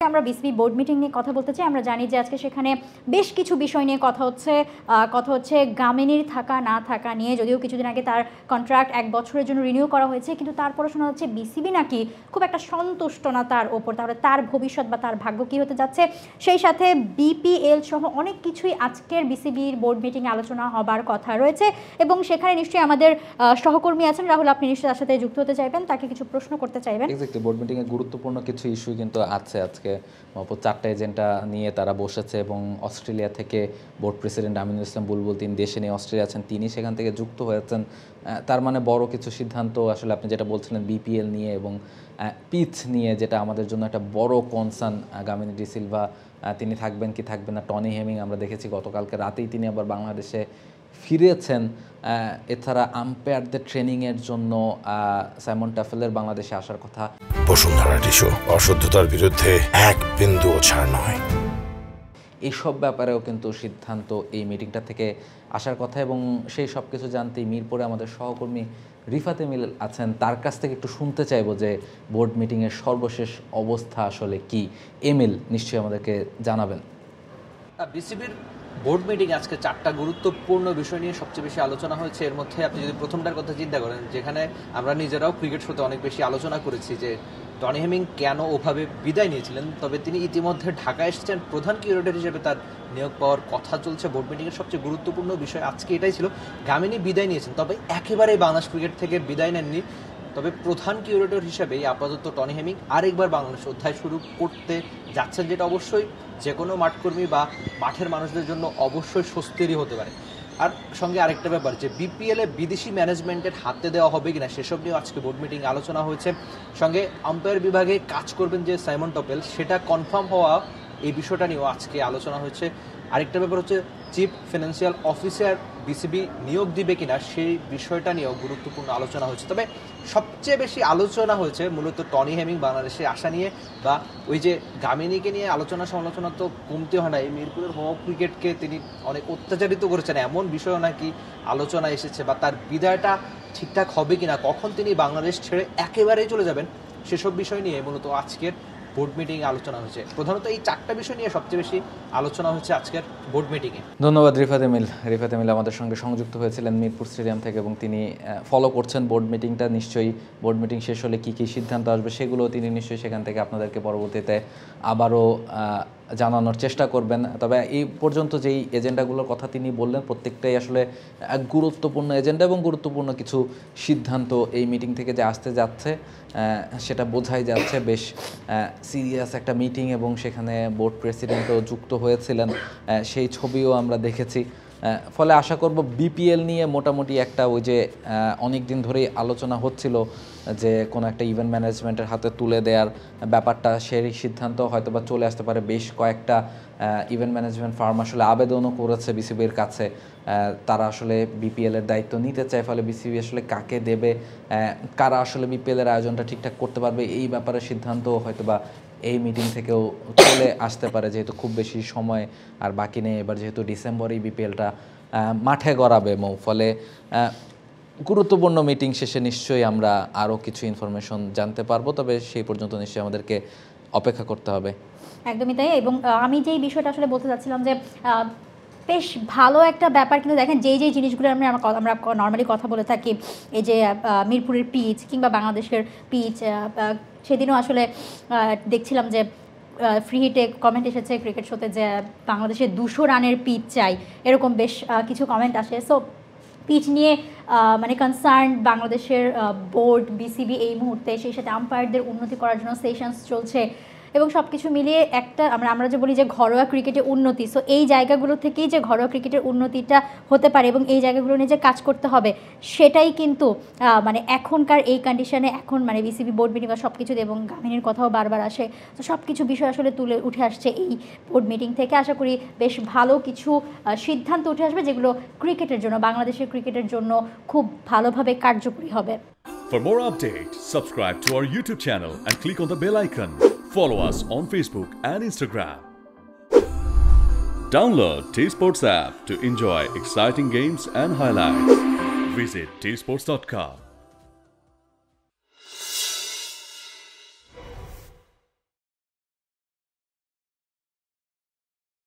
আমরা BCB board meeting নিয়ে কথা বলতে চাই। আমরা জানি যে আজকে সেখানে বেশ কিছু বিষয় নিয়ে কথা হচ্ছে গামিনীর থাকা না থাকা নিয়ে। যদিও কিছুদিন আগে তার কন্ট্রাক্ট 1 বছরের জন্য রিনিউ করা হয়েছে, কিন্তু তারপরে শোনা যাচ্ছে বিসিবি নাকি খুব একটা সন্তুষ্ট না তার ওপর। তাহলে তার ভবিষ্যৎ বা তার ভাগ্য কী হতে যাচ্ছে? সেই সাথে বিপিএল সহ অনেক কিছুই আজকের বিসিবির বোর্ড মিটিংয়ে আলোচনা হবার কথা রয়েছে, এবং সেখানে নিশ্চয়ই আমাদের সহকর্মী আছেন রাহুল, আপনি নিশ্চয়ই তার সাথে যুক্ত হতে চাইবেন, তাকে কিছু প্রশ্ন করতে চাইবেন। এক্স্যাক্টলি, বোর্ড মিটিংয়ে গুরুত্বপূর্ণ কিছু ইস্যু কিন্তু আছে। আজকে 4টা এজেন্ডা নিয়ে তারা বসেছে, এবং অস্ট্রেলিয়া থেকে বোর্ড প্রেসিডেন্ট আমিনুল ইসলাম বুলবুল, তিনি দেশে নিয়ে অস্ট্রেলিয়া আছেন, তিনি সেখান থেকে যুক্ত হয়েছেন। তার মানে বড় কিছু সিদ্ধান্ত আসলে আপনি যেটা বলছিলেন বিপিএল নিয়ে এবং পিচ নিয়ে, যেটা আমাদের জন্য একটা বড় কনসার্ন। গামিনী ডি সিলভা তিনি থাকবেন কি থাকবেন না। টনি হেমিং আমরা দেখেছি গতকালকে রাতেই তিনি আবার বাংলাদেশে ফিরেছেন। এছাড়া আম্পায়ারদের ট্রেনিংয়ের জন্য সাইমন টাফেলের বাংলাদেশে আসার কথা। বসুন্ধরা টিস্যু, অশুদ্ধতার বিরুদ্ধে এক বিন্দুও ছাড় নয়। এইসব ব্যাপারেও কিন্তু সিদ্ধান্ত এই মিটিংটা থেকে আসার কথা, এবং সেই সব কিছু জানতেই মিরপুরে আমাদের সহকর্মী রিফাত এমিল আছেন। তার কাছ থেকে একটু শুনতে চাইবো যে বোর্ড মিটিংয়ের সর্বশেষ অবস্থা আসলে কি। এমিল নিশ্চয়ই আমাদেরকে জানাবেন। বিসিবির বোর্ড মিটিং আজকে 4টা গুরুত্বপূর্ণ বিষয় নিয়ে সবচেয়ে বেশি আলোচনা হয়েছে। এর মধ্যে আপনি যদি প্রথমটার কথা চিন্তা করেন, যেখানে আমরা নিজেরাও ক্রিকেট শোতে অনেক বেশি আলোচনা করেছি যে টনি হেমিং কেন ওভাবে বিদায় নিয়েছিলেন, তবে তিনি ইতিমধ্যে ঢাকায় এসেছেন, প্রধান কিউরেটর হিসেবে তার নিয়োগ পাওয়ার কথা চলছে। বোর্ড মিটিংয়ের সবচেয়ে গুরুত্বপূর্ণ বিষয় আজকে এটাই ছিল, গামিনী বিদায় নিয়েছেন, তবে একেবারেই বাংলাদেশ ক্রিকেট থেকে বিদায় নেননি। তবে প্রধান কিউরেটর হিসেবেই আপাতত টনি হেমিং আরেকবার বাংলাদেশ অধ্যায় শুরু করতে যাচ্ছেন, যেটা অবশ্যই যে কোনো মাঠকর্মী বা মাঠের মানুষদের জন্য অবশ্যই স্বস্তিরই হতে পারে। আর সঙ্গে আরেকটা ব্যাপার, যে বিপিএলে বিদেশি ম্যানেজমেন্টের হাতে দেওয়া হবে কিনা সেসব নিয়েও আজকে বোর্ড মিটিং আলোচনা হয়েছে। সঙ্গে আম্পায়ার বিভাগে কাজ করবেন যে সাইমন টপেল, সেটা কনফার্ম হওয়া, এই বিষয়টা নিয়েও আজকে আলোচনা হয়েছে। আরেকটা ব্যাপার হচ্ছে চিফ ফিনান্সিয়াল অফিসার বিসিবি নিয়োগ দিবে কিনা, সেই বিষয়টা নিয়েও গুরুত্বপূর্ণ আলোচনা হয়েছে। তবে সবচেয়ে বেশি আলোচনা হয়েছে মূলত টনি হেমিং বাংলাদেশে আসা নিয়ে, বা ওই যে গামিনীকে নিয়ে আলোচনা সমালোচনা তো কমতে হয় না। এই মিরপুরের হোম ক্রিকেটকে তিনি অনেক অত্যাচারিত করেছেন, এমন বিষয়ও নাকি আলোচনা এসেছে, বা তার বিদায়টা ঠিকঠাক হবে কিনা, কখন তিনি বাংলাদেশ ছেড়ে একেবারেই চলে যাবেন, সেসব বিষয় নিয়ে মূলত আজকের বোর্ড মিটিং আলোচনা হয়েছে। প্রধানত এই 4টা বিষয় নিয়ে সবচেয়ে বেশি আলোচনা হচ্ছে আজকের বোর্ড মিটিংয়ে। ধন্যবাদ রিফাত এমিল। রিফাত এমিল আমাদের সঙ্গে সংযুক্ত হয়েছিলেন মিরপুর স্টেডিয়াম থেকে, এবং তিনি ফলো করছেন বোর্ড মিটিংটা। নিশ্চয়ই বোর্ড মিটিং শেষ হলে কী কী সিদ্ধান্ত আসবে সেগুলো তিনি নিশ্চয়ই সেখান থেকে আপনাদেরকে পরবর্তীতে আবারও জানানোর চেষ্টা করবেন। তবে এই পর্যন্ত যেই এজেন্ডাগুলোর কথা তিনি বললেন, প্রত্যেকটাই আসলে গুরুত্বপূর্ণ এজেন্ডা, এবং গুরুত্বপূর্ণ কিছু সিদ্ধান্ত এই মিটিং থেকে যে আসতে যাচ্ছে সেটা বোঝাই যাচ্ছে। বেশ সিরিয়াস একটা মিটিং, এবং সেখানে বোর্ড প্রেসিডেন্টও যুক্ত হয়েছিলেন, সেই ছবিও আমরা দেখেছি। ফলে আশা করব বিপিএল নিয়ে মোটামুটি একটা, ওই যে অনেক দিন ধরেই আলোচনা হচ্ছিল যে কোনো একটা ইভেন্ট ম্যানেজমেন্টের হাতে তুলে দেওয়ার ব্যাপারটা, সেই সিদ্ধান্ত হয়তো বা চলে আসতে পারে। বেশ কয়েকটা ইভেন্ট ম্যানেজমেন্ট ফার্ম আসলে আবেদনও করেছে বিসিবির কাছে, তারা আসলে বিপিএলের দায়িত্ব নিতে চায়। ফলে বিসিবি আসলে কাকে দেবে, কারা আসলে বিপিএলের আয়োজনটা ঠিকঠাক করতে পারবে, এই ব্যাপারে সিদ্ধান্ত হয়তো বা এই মিটিং থেকেও চলে আসতে পারে, যেহেতু খুব বেশি সময় আর বাকি নেই। এবার যেহেতু ডিসেম্বরেই বিপিএলটা মাঠে গড়াবে ফলে গুরুত্বপূর্ণ মিটিং শেষে নিশ্চয়ই আমরা আরও কিছু ইনফরমেশন জানতে পারবো। তবে সেই পর্যন্ত নিশ্চয়ই আমাদেরকে অপেক্ষা করতে হবে। একদমই তাই। এবং আমি যেই বিষয়টা আসলে বলতে চাচ্ছিলাম যে বেশ ভালো একটা ব্যাপার, কিন্তু দেখেন যেই জিনিসগুলো আমরা নর্মালি কথা বলে থাকি, এই যে মিরপুরের পিচ কিংবা বাংলাদেশের পিচ, সেদিনও আসলে দেখছিলাম যে ফ্রি হিটে কমেন্ট এসেছে ক্রিকেট শোতে যে বাংলাদেশে 200 রানের পিচ চাই, এরকম বেশ কিছু কমেন্ট আসে। সো পিচ নিয়ে মানে কনসার্ন বাংলাদেশের বোর্ড, বিসিবি এই মুহূর্তে, সেই সাথে আম্পায়ারদের উন্নতি করার জন্য সেশনস চলছে, এবং সব কিছু মিলিয়ে একটা আমরা যে বলি যে ঘরোয়া ক্রিকেটে উন্নতি, সো এই জায়গাগুলো থেকেই যে ঘরোয়া ক্রিকেটের উন্নতিটা হতে পারে এবং এই জায়গাগুলো নিয়ে যে কাজ করতে হবে, সেটাই কিন্তু মানে এখনকার এই কন্ডিশনে এখন মানে বিসিবি বোর্ড মিটিং বা সব কিছু, এবং গামিনীর কথাও বারবার আসে, তো সব কিছু বিষয় আসলে তুলে উঠে আসছে এই বোর্ড মিটিং থেকে। আশা করি বেশ ভালো কিছু সিদ্ধান্ত উঠে আসবে, যেগুলো ক্রিকেটের জন্য, বাংলাদেশের ক্রিকেটের জন্য খুব ভালোভাবে কার্যকরী হবে। For more updates, subscribe to our YouTube channel and click on the bell icon. Follow us on Facebook and Instagram. Download T-Sports app to enjoy exciting games and highlights. Visit tsports.com.